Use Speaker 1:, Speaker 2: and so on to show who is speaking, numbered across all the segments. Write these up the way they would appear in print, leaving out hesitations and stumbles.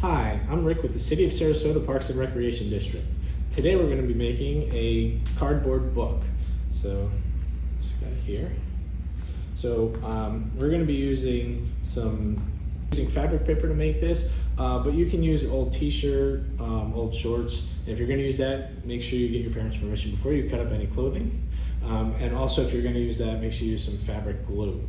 Speaker 1: Hi, I'm Rick with the City of Sarasota Parks and Recreation District. Today we're going to be making a cardboard book. So, this guy here. So, we're going to be using fabric paper to make this, but you can use old t-shirt, old shorts. If you're going to use that, make sure you get your parents' permission before you cut up any clothing. And also, if you're going to use that, make sure you use some fabric glue.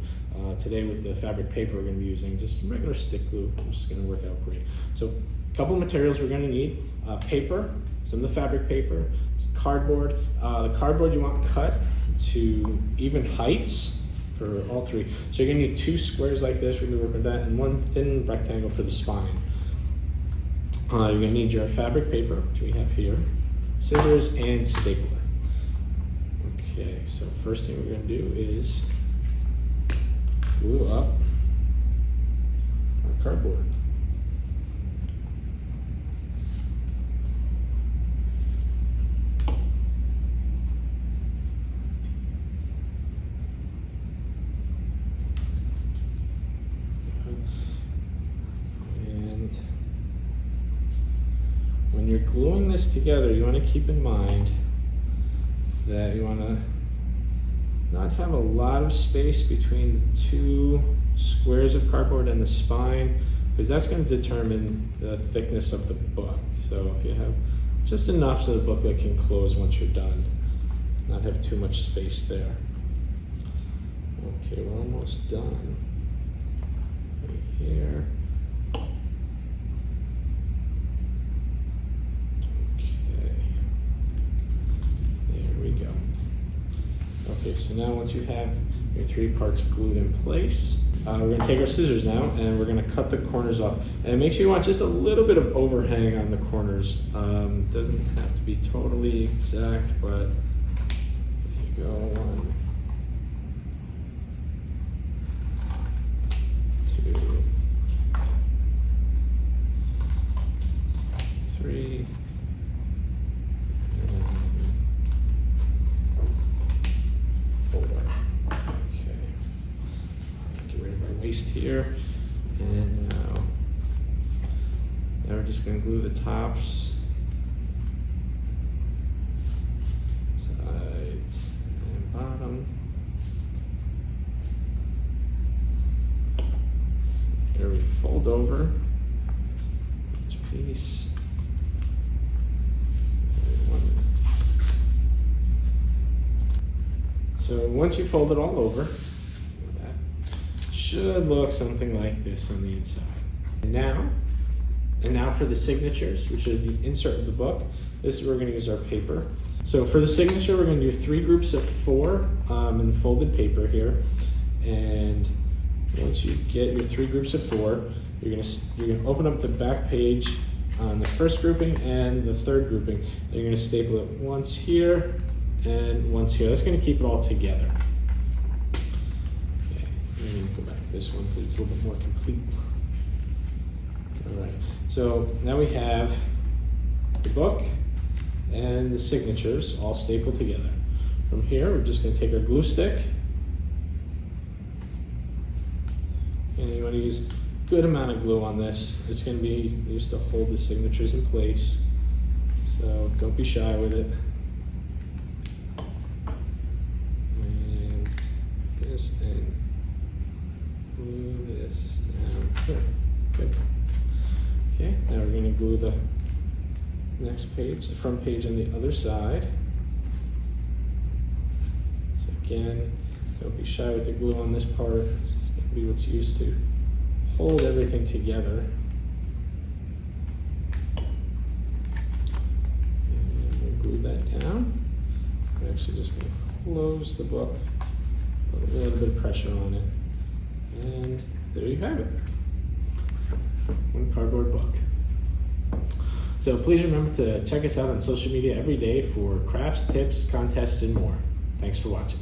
Speaker 1: Today with the fabric paper, we're going to be using just regular stick glue, which is going to work out great. So a couple materials we're going to need: paper, some of the fabric paper, cardboard. The cardboard you want cut to even heights for all three. So you're going to need 2 squares like this, we're going to work with that, and 1 thin rectangle for the spine. You're going to need your fabric paper, which we have here, scissors, and stapler. Okay, so first thing we're going to do is glue up our cardboard. And when you're gluing this together, you want to keep in mind that you want to not have a lot of space between the 2 squares of cardboard and the spine, because that's going to determine the thickness of the book. So if you have just enough so the booklet can close once you're done, not have too much space there. Okay, we're almost done. Right here. Okay, so now once you have your 3 parts glued in place, we're going to take our scissors now and we're going to cut the corners off. And make sure you want just a little bit of overhang on the corners. Doesn't have to be totally exact, but there you go. 1, 2, 3. Here, and now we're just going to glue the tops, sides, and bottom. Here we fold over each piece. So once you fold it all over, should look something like this on the inside. And now for the signatures, which are the insert of the book. This is where we're going to use our paper. So for the signature, we're going to do 3 groups of 4 in folded paper here. And once you get your 3 groups of 4, you're going to open up the back page on the first grouping and the third grouping. And you're going to staple it once here and once here. That's going to keep it all together. Go back to this one because it's a little bit more complete. All right, so now we have the book and the signatures all stapled together. From here, we're just going to take our glue stick, and you want to use a good amount of glue on this. It's going to be used to hold the signatures in place, so don't be shy with it. And this and glue this down here. Good. Okay, now we're going to glue the next page, the front page on the other side. So again, don't be shy with the glue on this part. This is going to be what's used to hold everything together. And we'll glue that down. We're actually just going to close the book, put a little bit of pressure on it. And there you have it, 1 cardboard book. So please remember to check us out on social media every day for crafts, tips, contests, and more. Thanks for watching.